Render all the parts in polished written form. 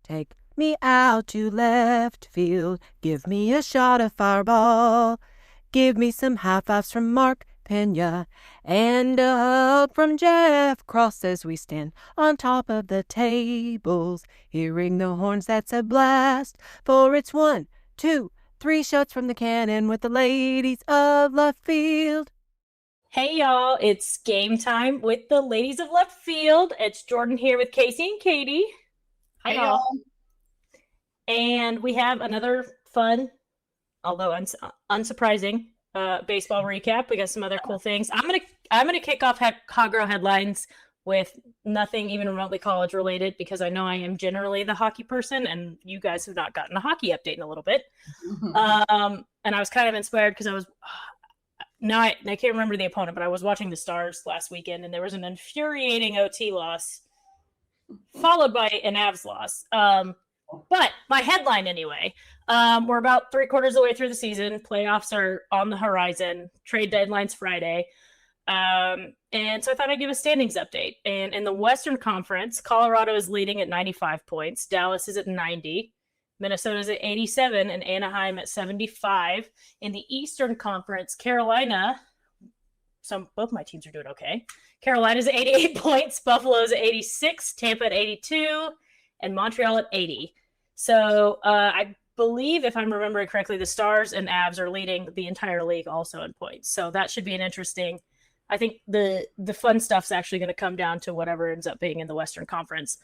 Take me out to left field. Give me a shot of Fireball. Give me some high fives from Mark Peña and a hug from Jeff Cross as we stand on top of the tables. Hearing the horns, that's a blast. For it's 1, 2, 3 shots from the cannon with the ladies of left field. Hey y'all, it's game time with the ladies of left field. It's Jordan here with Kasey and Katie. Hi y'all. And we have another fun, although unsurprising, baseball recap. We got some other cool things. I'm gonna kick off Hot Girl headlines with nothing even remotely college related because I know I am generally the hockey person, and you guys have not gotten a hockey update in a little bit. And I was kind of inspired because I was. Now I can't remember the opponent, but I was watching the Stars last weekend, and there was an infuriating OT loss, followed by an Avs loss. But my headline anyway, we're about 3/4 of the way through the season. Playoffs are on the horizon. Trade deadline's Friday. And so I thought I'd give a standings update. And in the Western Conference, Colorado is leading at 95 points. Dallas is at 90. Minnesota's at 87 and Anaheim at 75. In the Eastern Conference, Carolina, both my teams are doing okay. Carolina's at 88 points, Buffalo's at 86, Tampa at 82, and Montreal at 80. So I believe, if I'm remembering correctly, the Stars and Avs are leading the entire league also in points. So that should be an interesting. I think the fun stuff's actually going to come down to whatever ends up being in the Western Conference.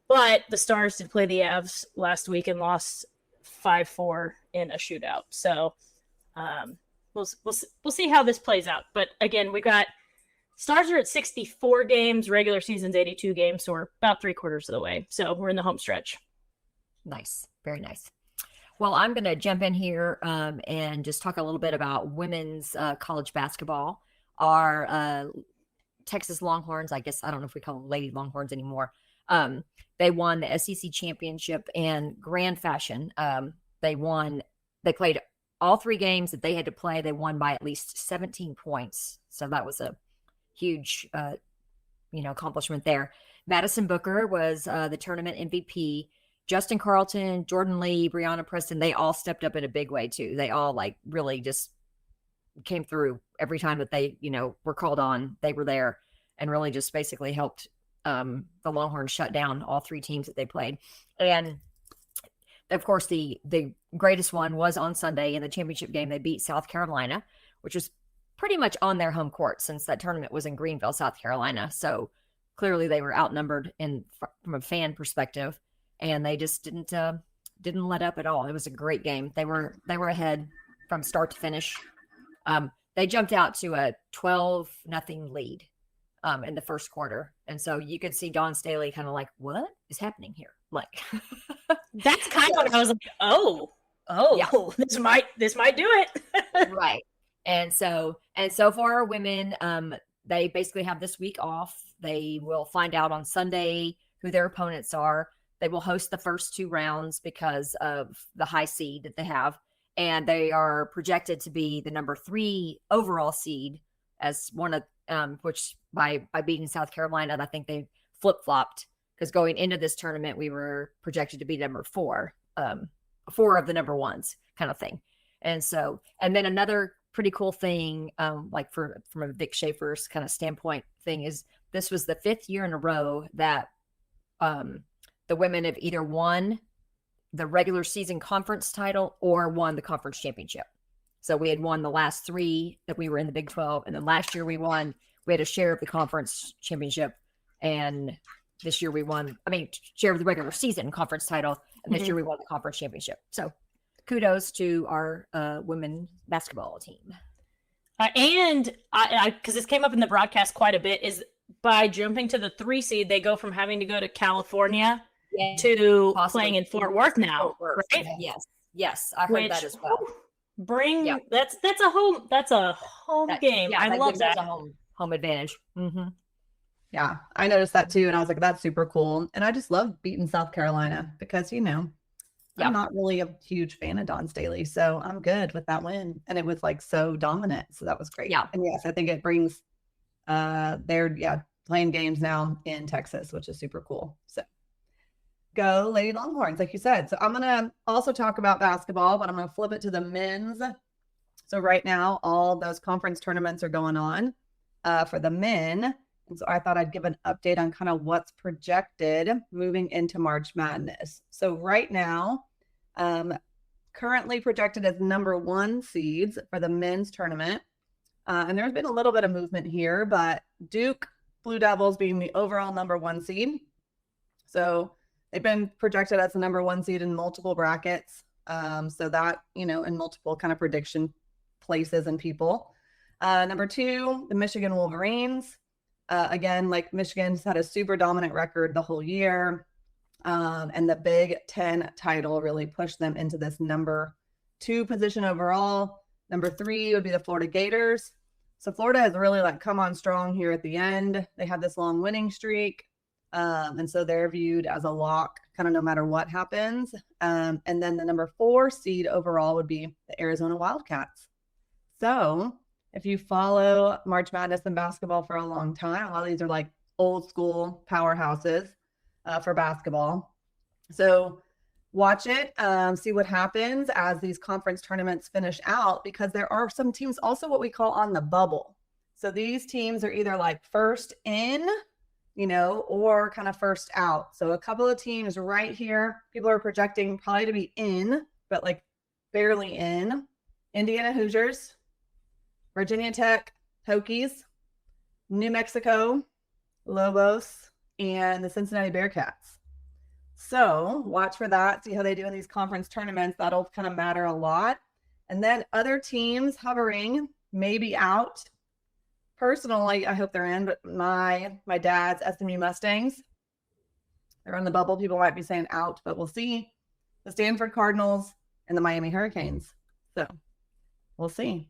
But the Stars did play the Avs last week and lost 5-4 in a shootout. So we'll see how this plays out. But again, we got Stars are at 64 games, regular season's 82 games, so we're about 3/4 of the way. So we're in the home stretch. Nice, very nice. Well, I'm going to jump in here and just talk a little bit about women's college basketball. Our Texas Longhorns, I guess I don't know if we call them Lady Longhorns anymore. They won the SEC championship in grand fashion. They played all 3 games that they had to play. They won by at least 17 points. So that was a huge, accomplishment there. Madison Booker was the tournament MVP. Justin Carlton, Jordan Lee, Brianna Preston, they all stepped up in a big way too. They all really just came through every time that they, were called on. They were there and really just basically helped the Longhorns shut down all 3 teams that they played. And of course, the greatest one was on Sunday in the championship game. They beat South Carolina, which was pretty much on their home court since that tournament was in Greenville, South Carolina. So clearly they were outnumbered from a fan perspective, and they just didn't let up at all. It was a great game. They were ahead from start to finish. They jumped out to a 12-0 lead in the first quarter. And so you could see Dawn Staley kind of like, what is happening here? Like, that's kind of what I was like, yeah. this might do it. Right. And so for our women, they basically have this week off. They will find out on Sunday who their opponents are. They will host the first 2 rounds because of the high seed that they have. And they are projected to be the number 3 overall seed as one of which by beating South Carolina, I think they flip-flopped because going into this tournament, we were projected to be number 4, 4 of the number 1s kind of thing. And then another pretty cool thing, from a Vic Schaefer's kind of standpoint thing is this was the 5th year in a row that the women have either won the regular season conference title or won the conference championship. So we had won the last 3 that we were in the Big 12. And then last year we had a share of the conference championship. And this year share of the regular season conference title. And this year we won the conference championship. So kudos to our women basketball team. And because this came up in the broadcast quite a bit, is by jumping to the 3 seed, they go from having to go to California to playing in Fort Worth now. Right? Yes. I heard that as well. That's a home game. I love that. A home advantage. Mm-hmm. Yeah, I noticed that too, and I was like, that's super cool. And I just love beating South Carolina because I'm not really a huge fan of Dawn Staley, so I'm good with that win. And it was so dominant, so that was great. Yeah, and yes, I think it brings they're playing games now in Texas, which is super cool. So go Lady Longhorns, like you said. So I'm going to also talk about basketball, but I'm going to flip it to the men's. So right now, all those conference tournaments are going on for the men. And so I thought I'd give an update on kind of what's projected moving into March Madness. So right now, currently projected as number 1 seeds for the men's tournament. And there's been a little bit of movement here, but Duke Blue Devils being the overall number 1 seed. So they've been projected as the number 1 seed in multiple brackets. So that, in multiple kind of prediction places and people. Number 2, the Michigan Wolverines. Again, like Michigan's had a super dominant record the whole year. And the Big Ten title really pushed them into this number 2 position overall. Number 3 would be the Florida Gators. So Florida has really come on strong here at the end. They had this long winning streak. And so they're viewed as a lock kind of no matter what happens. And then the number 4 seed overall would be the Arizona Wildcats. So if you follow March Madness and basketball for a long time, a lot of these are old school powerhouses for basketball. So watch it, see what happens as these conference tournaments finish out, because there are some teams also what we call on the bubble. So these teams are either first in, or kind of first out. So a couple of teams right here, people are projecting probably to be in, but barely in. Indiana Hoosiers, Virginia Tech, Hokies, New Mexico, Lobos, and the Cincinnati Bearcats. So watch for that, see how they do in these conference tournaments. That'll kind of matter a lot. And then other teams hovering, maybe out. Personally, I hope they're in, but my dad's SMU Mustangs, they're on the bubble. People might be saying out, but we'll see. The Stanford Cardinals and the Miami Hurricanes. So we'll see.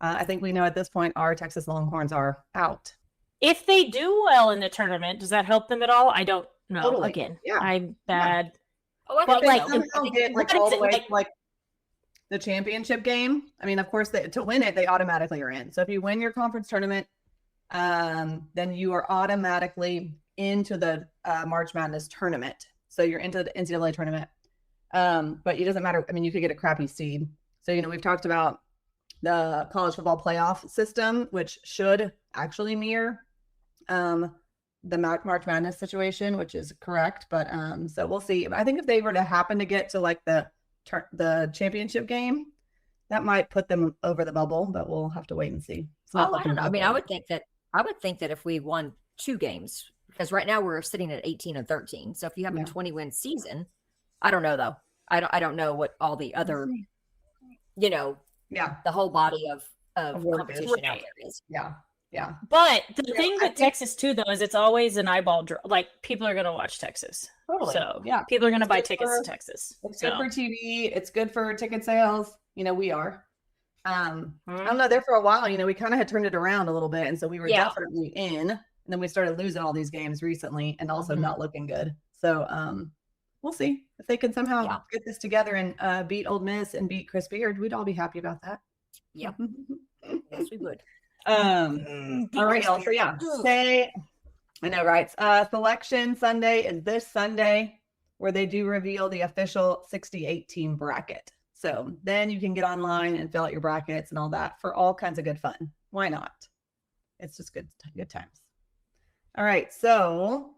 I think we know at this point our Texas Longhorns are out. If they do well in the tournament, does that help them at all? I don't know. Totally. Again, Yeah. I'm bad. Oh, I But think they so. somehow get all the way to the championship game. I mean, of course, to win it, they automatically are in. So if you win your conference tournament, then you are automatically into the March Madness tournament. So you're into the NCAA tournament. But it doesn't matter. I mean, you could get a crappy seed. So, we've talked about the college football playoff system, which should actually mirror the March Madness situation, which is correct. But so we'll see. I think if they were to happen to get to the championship game, that might put them over the bubble, but we'll have to wait and see. I don't know. I mean, I would think that if we won 2 games, because right now we're sitting at 18 and 13. So if you have a 20-win season, I don't know though. I don't know what all the other, the whole body of competition out there is. Yeah. But the thing with Texas too, though, is it's always an eyeball draw. People are going to watch Texas. Totally. So people are going to buy tickets to Texas. It's good for TV. It's good for ticket sales. We are. I don't know, there for a while, we kind of had turned it around a little bit. And so we were definitely in. And then we started losing all these games recently and also not looking good. So we'll see if they can somehow get this together and beat Ole Miss and beat Chris Beard. We'd all be happy about that. Yeah. Yes, we would. All right, y'all. So I know, right? Selection Sunday is this Sunday, where they do reveal the official 68 team bracket. So then you can get online and fill out your brackets and all that for all kinds of good fun. Why not? It's just good times. All right, so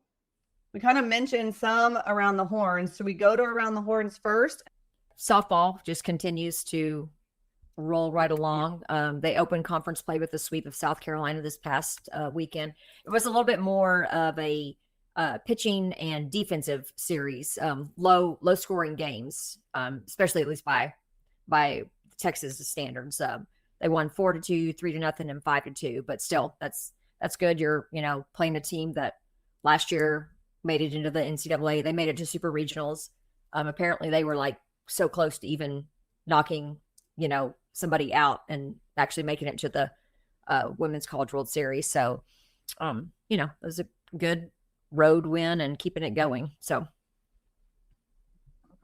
we kind of mentioned some around the horns. So we go to around the horns first. Softball just continues to roll right along. They opened conference play with the sweep of South Carolina this past weekend. It was a little bit more of a pitching and defensive series, low scoring games, especially at least by Texas standards. They won 4-2, 3-0, and 5-2. But still, that's good. You're playing a team that last year made it into the NCAA. They made it to super regionals. Apparently, they were so close to even knocking somebody out and actually making it to the Women's College World Series. So, it was a good road win and keeping it going. So,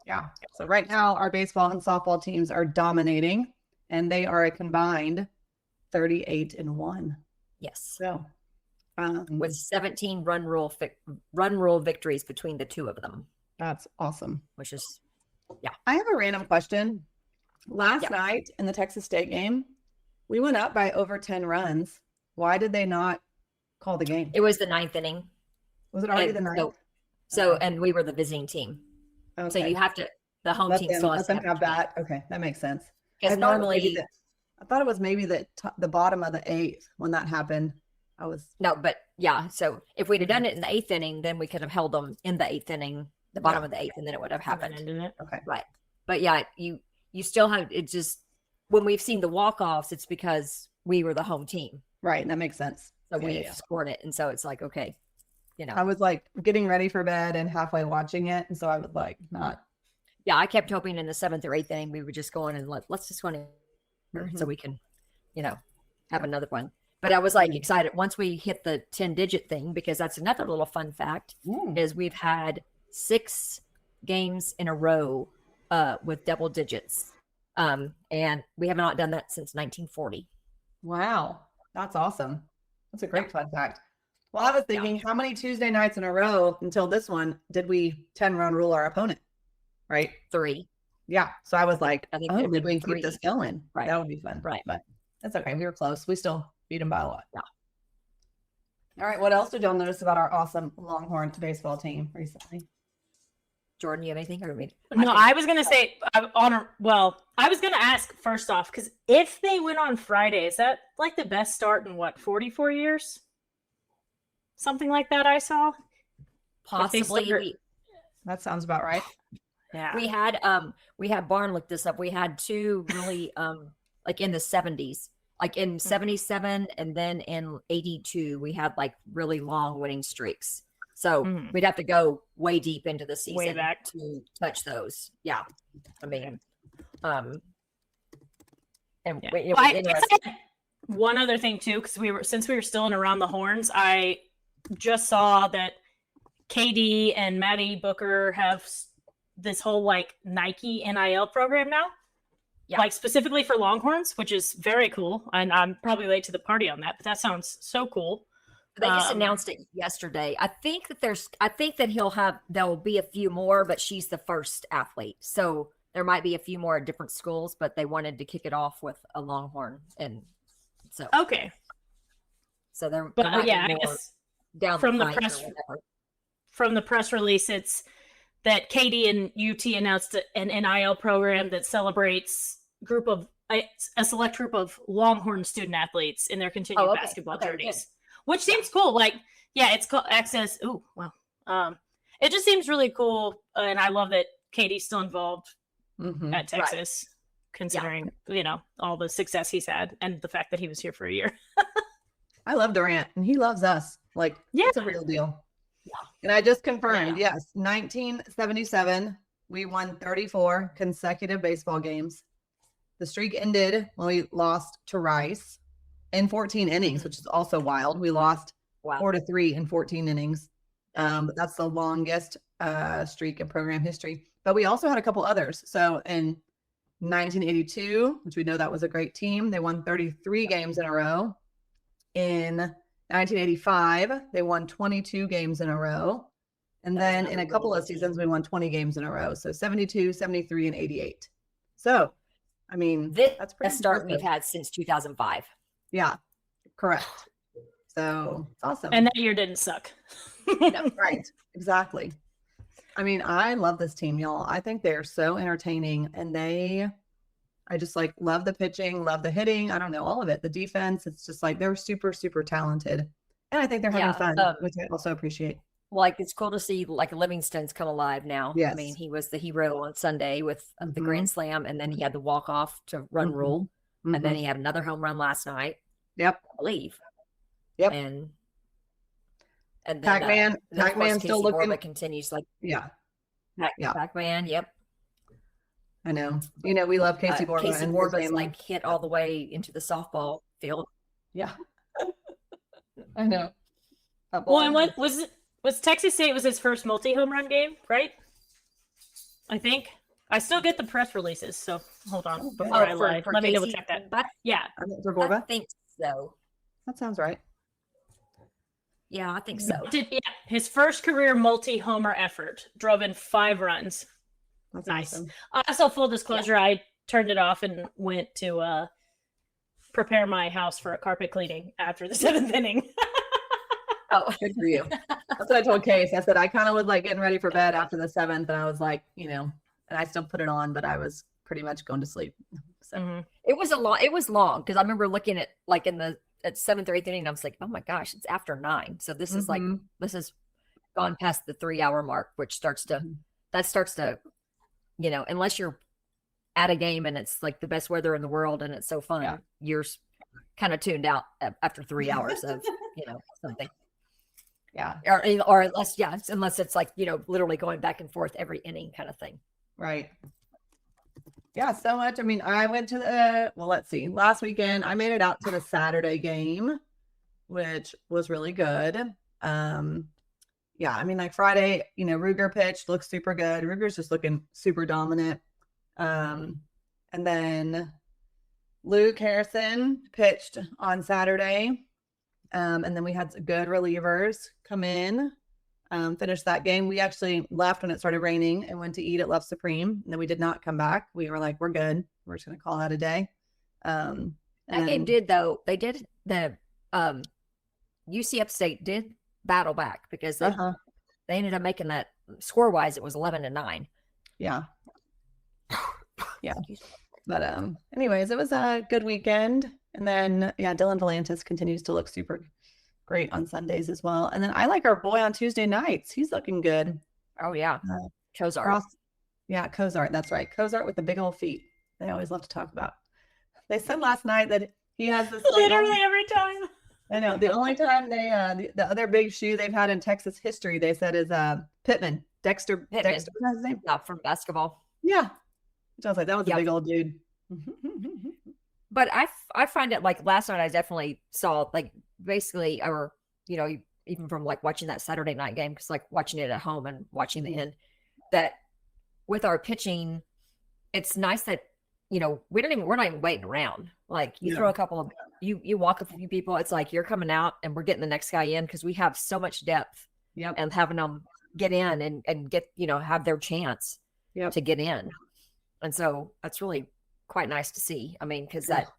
yeah. So right now our baseball and softball teams are dominating, and they are a combined 38-1. Yes. So, with 17 run rule victories between the two of them. That's awesome. which is I have a random question. Last Yeah. night in the Texas State game, we went up by over 10 runs. Why did they not call the game? it was the 9th inning. Was it already And the ninth? So Okay. and we were the visiting team. So Okay. you have to the home Let team them, still let has to them have that. Okay, that makes sense. because I thought it was maybe normally I thought it was maybe the bottom of the 8th when that happened. I was no, but yeah. So if we'd have done it in the 8th inning, then we could have held them in the 8th inning, the bottom Yeah. of the 8th, and then it would have Haven't happened. ended it. okay. Right. But yeah, you still have it. Just when we've seen the walk-offs, it's because we were the home team, Right, that makes sense. so Yeah, we yeah. scored it, and so it's like okay, I was like getting ready for bed and halfway watching it, and so I was like not. yeah. I kept hoping in the 7th or 8th inning we would just go in and let's just go in so we can, have another one. But I was like excited once we hit the 10-digit thing, because that's another little fun fact is we've had 6 games in a row with double digits. And we have not done that since 1940. Wow, that's awesome. That's a great fun fact. Well, I was thinking, how many Tuesday nights in a row until this one did we 10-run rule our opponent? Right? 3. Yeah. So I was like, I think oh, there'd maybe we been can keep 3. this going. Right. That would be fun. Right. But that's okay. We were close. We still beat them by a lot. Yeah. All right. What else did y'all notice about our awesome Longhorn baseball team recently? Jordan, you have anything? Or No, I was gonna say I was gonna ask first off, because if they win on Friday, is that like the best start in 44 years? Something like that I saw. possibly start- That sounds about right. Yeah. we had Barn look this up. We had 2 really like in the 70s, like in 77 and then in 82 we had like really long winning streaks. So we'd have to go way deep into the season back. to touch those. Yeah. I mean, and Yeah. it Well, was I guess interesting. I had one other thing too, because since we were still in Around the Horns, I just saw that KD and Maddie Booker have this whole like Nike NIL program now. Yeah. Like specifically for Longhorns, which is very cool. And I'm probably late to the party on that, but that sounds so cool. They just announced it yesterday. I think that there'll be a few more, but she's the first athlete. So there might be a few more at different schools, but they wanted to kick it off with a Longhorn. And so, Okay. so there But might yeah, be I more guess down from the pike or press- whatever. from the press release, it's that Katie and UT announced an NIL program that celebrates a select group of Longhorn student athletes in their continued Oh, okay. basketball Okay, journeys, which seems cool. Like, yeah, it's called Access. Ooh, wow. It just seems really cool, and I love that Katie's still involved Mhm. at Texas, considering all the success he's had and the fact that he was here for a year. I love Durant and he loves us. Like, Yeah. it's a real deal. And I just confirmed, Yeah. yes, 1977, we won 34 consecutive baseball games. The streak ended when we lost to Rice in 14 innings, which is also wild. We lost Wow. 4-3 in 14 innings. But that's the longest streak in program history. But we also had a couple others. So in 1982, which we know that was a great team, they won 33 games in a row. In 1985, they won 22 games in a row. And then in a couple of seasons, we won 20 games in a row. So 72, 73, and 88. So, I mean, This that's is pretty the start we've impressive. had since 2005. Yeah, correct. So it's awesome. And that year didn't suck. Right, exactly. I mean, I love this team, y'all. I think they're so entertaining, and I just like love the pitching, love the hitting. I don't know, all of it. The defense, it's just like they're super, super talented. And I think they're having Yeah, fun, which I also appreciate. Like it's cool to see like Livingston's come alive now. Yes. I mean, he was the hero on Sunday with the Mhm. grand slam, and then he had the walk off to run Mhm. rule, and then Mhm. he had another home run last night. Yep. I believe. Yep. And then Pac-Man, and then, of course, Pac-Man's still Kasey looking. Borba continues like Yeah, Yeah. Pac-Man. Yep. I know. You know, we love Kasey Borba. Kasey and his Borba's family. like hit all the way into the softball field. Yeah. I know. That Well, ball and what was Texas State was his first multi-home run game, right? I think. I still get the press releases, so hold on before I lie. Let me double check that. But Yeah. For I Borba? think so. That sounds right. Yeah, I think so. His first career multi-homer effort, drove in 5 runs. That's Nice. awesome. Also, full disclosure, I turned it off and went to prepare my house for a carpet cleaning after the 7th inning. Oh, Good for you. That's what I told Kasey. I said I kind of was like getting ready for bed after the 7th, and I was like, and I still put it on, but I was pretty much going to sleep. So It was long because I remember looking at like at 7th or 8th inning, and I was like, oh my gosh, it's after 9. So this is like this has gone past the 3-hour mark, which starts to unless you're at a game and it's like the best weather in the world and it's so fun, you're kind of tuned out after 3 hours of something. Yeah. Or unless it's like, literally going back and forth every inning kind of thing. Right. Yeah, so much. I mean, I went to let's see. Last weekend, I made it out to the Saturday game, which was really good. Yeah, I mean, like Friday, Ruger pitched, looks super good. Ruger's just looking super dominant. And then Luke Harrison pitched on Saturday. And then we had some good relievers come in, finish that game. We actually left when it started raining and went to eat at Love Supreme. And then we did not come back. We were like, we're good. We're just going to call that a day. That game did, though. They did the UC Upstate did battle back because they ended up making that score wise. It was 11-9. Yeah. Yeah. But anyways, it was a good weekend. And then, Dylan Volantis continues to look super great on Sundays as well. And then I like our boy on Tuesday nights. He's looking good. Oh, yeah. Cozart. Cozart. That's right. Cozart with the big old feet. They always love to talk about. They said last night that he has this. Literally every time. I know. The only time they, the other big shoe they've had in Texas history, they said is Pittman. Dexter. Dexter, what's his name? Yeah, from basketball. Yeah. Which I was like, that was a big old dude. But I find it like last night I definitely saw like basically even from like watching that Saturday night game, because like watching it at home and watching the end, that with our pitching, it's nice that we're not even waiting around. Like you throw a couple of you walk a few people, it's like you're coming out and we're getting the next guy in because we have so much depth. Yep. And having them get in and get have their chance to get in. And so that's really quite nice to see. I mean, because that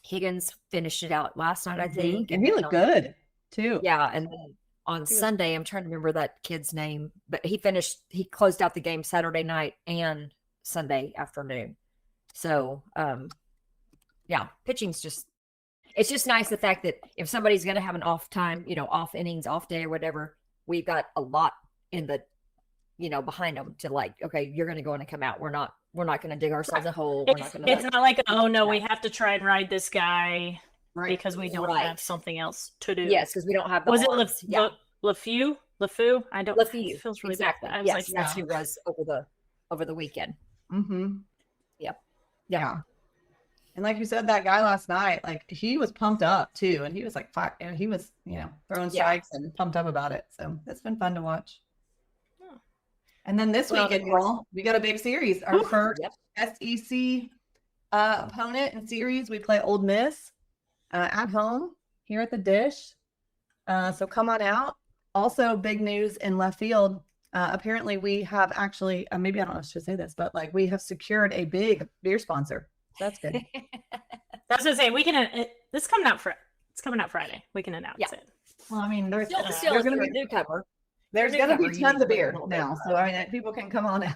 Higgins finished it out last night, I think. And he looked good too. Yeah. And then on Sunday, I'm trying to remember that kid's name, but he closed out the game Saturday night and Sunday afternoon. So pitching's it's just nice the fact that if somebody's going to have an off time, off innings, off day or whatever, we've got a lot in the behind them to like, okay, you're going to go in and come out. We're not going to dig ourselves a hole. It's not like, oh no, we have to try and ride this guy because we don't have something else to do. Yes, because we don't have the arms. LeFou? I don't. LeFou. It feels really exactly. bad. Yes, that's who was over the weekend. Mm-hmm. Yep. Yeah. And like you said, that guy last night, like he was pumped up too, and he was like, he was throwing strikes and pumped up about it. So it's been fun to watch. And then this weekend, girl, we got a big series. Our first SEC opponent in series. We play Ole Miss at home here at the Dish. So come on out. Also, big news in left field. Apparently, we have actually, maybe I don't know if I should say this, but like we have secured a big beer sponsor. So that's good. That's what I say. We can. This coming out Friday. We can announce it. Well, I mean, there's still going to be a newcomer. There's going to be tons of beer now. So, I mean, people can come on out.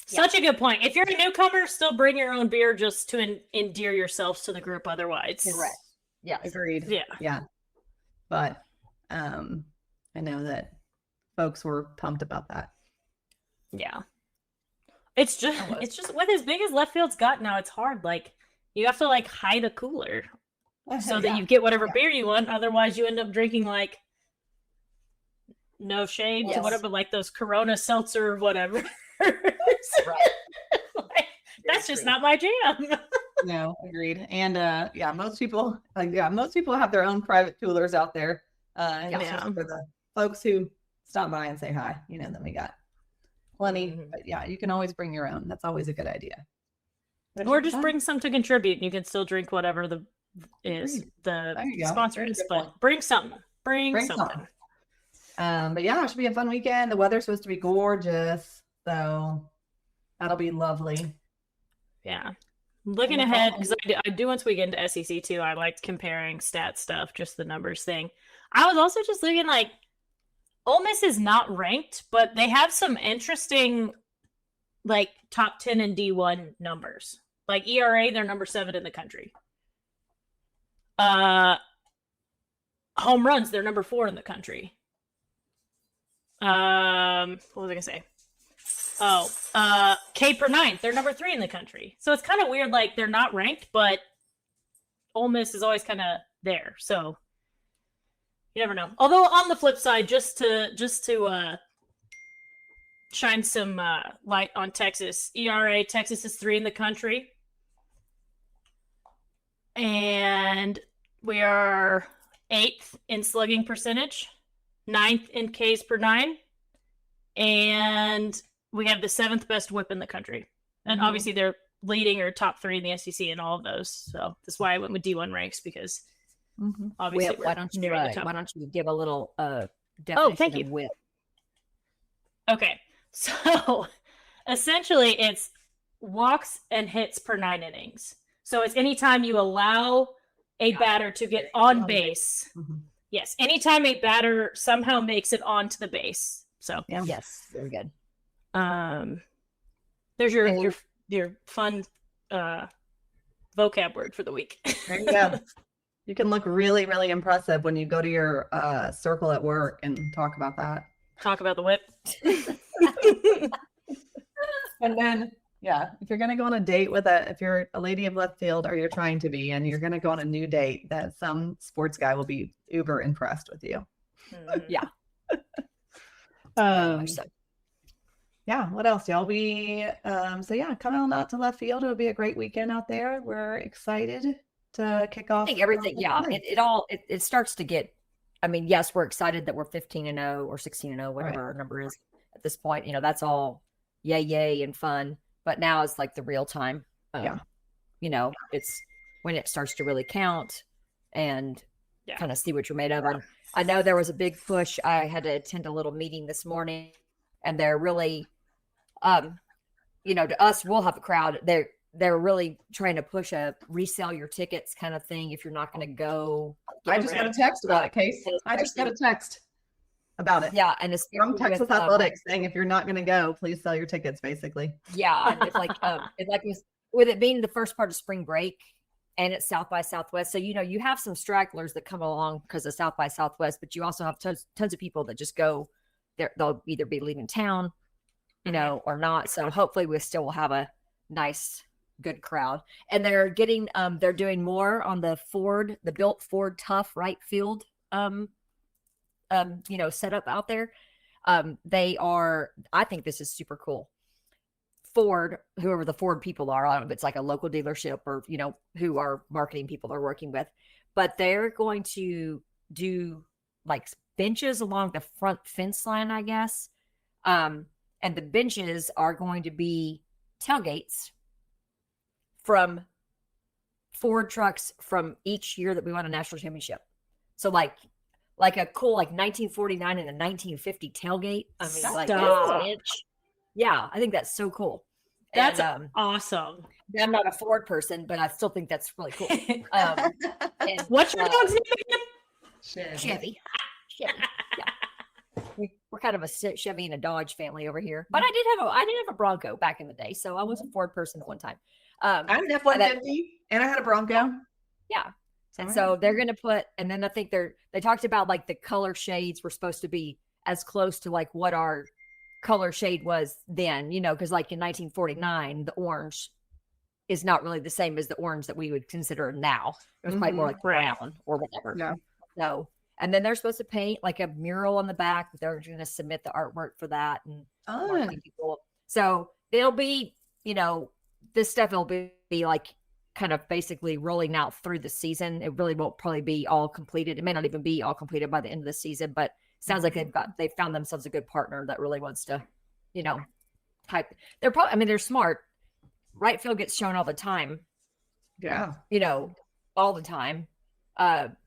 Such a good point. If you're a newcomer, still bring your own beer just to endear yourselves to the group otherwise. Correct. Yeah. Agreed. Yeah. Yeah. But I know that folks were pumped about that. Yeah. It's just with as big as left field's got now, it's hard. Like you have to like hide a cooler so that you get whatever beer you want. Otherwise you end up drinking like no shade to whatever, like those Corona seltzer or whatever. That's just not my jam. No, agreed. And most people have their own private coolers out there. And it's just for the folks who stop by and say hi, then we got plenty. But you can always bring your own. That's always a good idea. Or just bring some to contribute. You can still drink whatever the is the There you go. sponsor Very is, good but point. bring something. Bring Bring something. But yeah, it should be a fun weekend. The weather's supposed to be gorgeous, so that'll be lovely. Yeah. Looking ahead, because I do once we get into SEC too, I liked comparing stat stuff, just the numbers thing. I was also just looking like Ole Miss is not ranked, but they have some interesting like top 10 and D1 numbers. Like ERA, they're number 7 in the country. Home runs, they're number 4 in the country. What was I gonna say? K per 9, they're number 3 in the country. So it's kind of weird, like they're not ranked, but Ole Miss is always kind of there. So you never know. Although on the flip side, just to shine some light on Texas, ERA, Texas is 3 in the country, and we are 8th in slugging percentage, 9th in Ks per 9, and we have the 7th best whip in the country. And obviously they're leading or top 3 in the SEC in all of those. So that's why I went with D1 ranks, because obviously Whip, why don't you give a little definition thank you. of whip? Okay. So essentially it's walks and hits per 9 innings. So it's anytime you allow a batter to get on base. Yes. Anytime a batter somehow makes it onto the base. So yes, very good. There's your fun vocab word for the week. There you go. You can look really, really impressive when you go to your circle at work and talk about that. Talk about the whip. And then, yeah, if you're going to go on a date if you're a lady of left field, or you're trying to be, and you're going to go on a new date, that some sports guy will be uber impressed with you. Yeah. Yeah, what else, y'all? So yeah, come on out to left field. It'll be a great weekend out there. We're excited to kick off. I think everything, it starts to get, I mean, yes, we're excited that we're 15-0 or 16-0, whatever our number is at this point. That's all yay and fun. But now it's like the real time. It's when it starts to really count and kind of see what you're made of. And I know there was a big push. I had to attend a little meeting this morning, and they're really, to us, we'll have a crowd. They're really trying to push a resell your tickets kind of thing. If you're not going to go, I just got a text about it, Kasey. I just got a text about it. Yeah, and it's from Texas Athletics saying if you're not going to go, please sell your tickets. Basically, yeah, and it's like with it being the first part of spring break, and it's South by Southwest, so you have some stragglers that come along because of South by Southwest, but you also have tons of people that just go. They'll either be leaving town, or not. So hopefully we still will have a nice, good crowd. And they're getting, they're doing more on the built Ford Tough right field, setup out there. I think this is super cool. Ford, whoever the Ford people are, I don't know if it's like a local dealership or, who our marketing people they're working with, but they're going to do like benches along the front fence line, I guess. And the benches are going to be tailgates from Ford trucks from each year that we won a national championship. So like a cool 1949 and a 1950 tailgate. I mean, yeah, I think that's so cool. That's awesome. I'm not a Ford person, but I still think that's really cool. And what's your dog's name again? Chevy. Yeah. We're kind of a Chevy and a Dodge family over here, but I did have a Bronco back in the day, so I was a Ford person at one time. I had an F-150 and I had a Bronco. Yeah, and so they're going to put, and then I think they talked about like the color shades were supposed to be as close to like what our color shade was then, because like in 1949, the orange is not really the same as the orange that we would consider now. It was probably more like brown or whatever. Yeah. So. And then they're supposed to paint like a mural on the back. They're going to submit the artwork for that. And people. So it'll be, this stuff will be like kind of basically rolling out through the season. It really won't probably be all completed. It may not even be all completed by the end of the season, but it sounds like they've found themselves a good partner that really wants to, they're probably, they're smart. Right field gets shown all the time. Yeah. all the time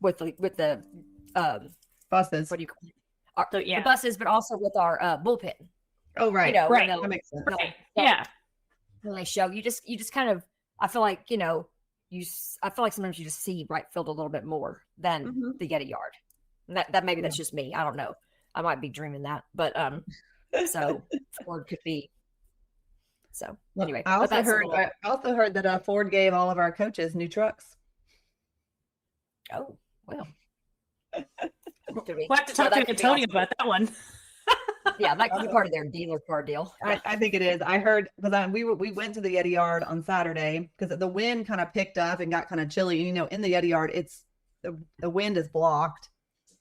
with the Buses. what do you call it? So, yeah. The buses, but also with our bullpen. Oh, right. You know, Right. That makes sense. Right. Yeah. When they show you just kind of, I feel like, you know, I feel like sometimes you just see right field a little bit more than the Yeti Yard. And that maybe that's just me. I don't know. I might be dreaming that, but so Ford could be. So anyway, I also heard that Ford gave all of our coaches new trucks. Oh well. We'll have to talk to Antonio about that one. Yeah, that could be part of their dealer car deal. I think it is. I heard because we went to the Yeti Yard on Saturday because the wind kind of picked up and got kind of chilly. And, you know, in the Yeti Yard, it's the wind is blocked,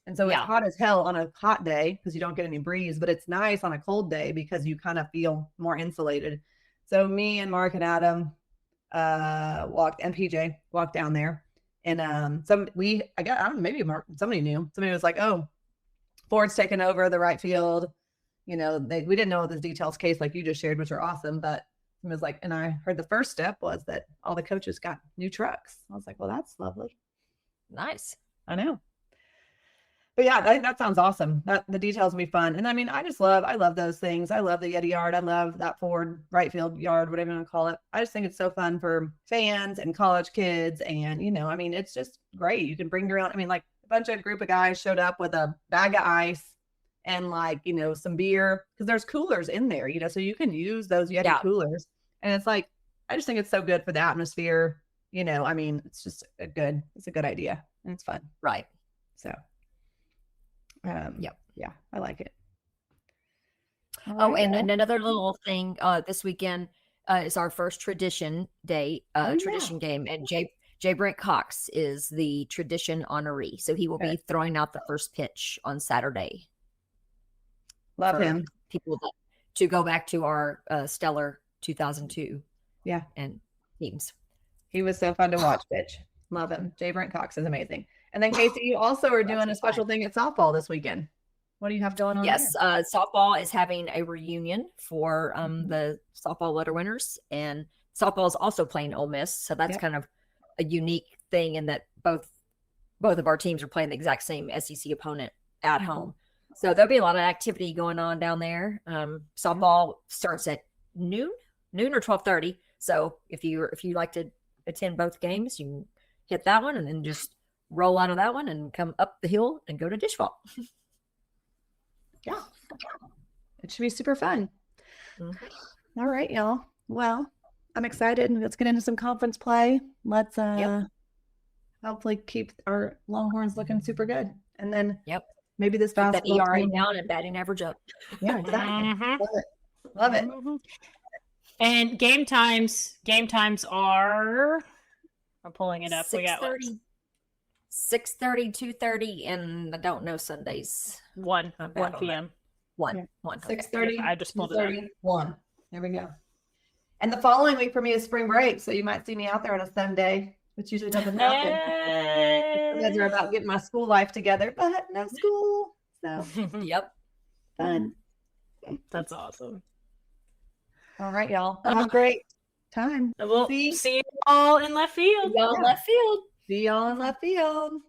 and so it's hot as hell on a hot day because you don't get any breeze. But it's nice on a cold day because you kind of feel more insulated. So me and Mark and Adam and PJ walked down there, and I don't know, maybe Mark, somebody knew. Somebody was like, "Oh, Ford's taking over the right field." You know, we didn't know the details, Case, like you just shared, which are awesome. But it was like, and I heard the first step was that all the coaches got new trucks. I was like, well, that's lovely. Nice. I know. But yeah, that sounds awesome. The details will be fun. And I mean, I love those things. I love the Yeti Yard. I love that Ford right field yard, whatever you want to call it. I just think it's so fun for fans and college kids. And, you know, I mean, it's just great. You can bring your own. I mean, like a group of guys showed up with a bag of ice and like, you know, some beer because there's coolers in there, you know, so you can use those Yeti coolers. And it's like, I just think it's so good for the atmosphere. You know, I mean, it's just a good idea and it's fun. Right. So, yeah, I like it. Oh, and another little thing this weekend is our first tradition day, tradition game. And Jay Brent Cox is the tradition honoree. So he will be throwing out the first pitch on Saturday. Love him. People to go back to our stellar 2002. Yeah. And teams. He was so fun to watch, bitch. Love him. Jay Brent Cox is amazing. And then Kasey, you also are doing a special thing at softball this weekend. What do you have going on? Yes, softball is having a reunion for the softball letter winners, and softball is also playing Ole Miss, so that's kind of a unique thing in that both of our teams are playing the exact same SEC opponent at home. So there'll be a lot of activity going on down there. Softball starts at noon or 12:30. So if you like to attend both games, you can hit that one and then just roll out of that one and come up the hill and go to dish ball. Yeah, it should be super fun. All right, y'all. Well, I'm excited. Let's get into some conference play. Let's hopefully keep our Longhorns looking super good, and then maybe this basketball that ERA down and batting average up. Yeah, exactly. Love it. And game times are. I'm pulling it up. 6:30, 2:30, and I don't know Sundays. 1 p.m. 1. 6:30. I just pulled it up. 1. There we go. And the following week for me is spring break, so you might see me out there on a Sunday, which usually doesn't happen. You guys are about getting my school life together, but no school. So fun. That's awesome. All right, y'all. Have a great time. We'll see you all in left field. Y'all in left field. See y'all in left field.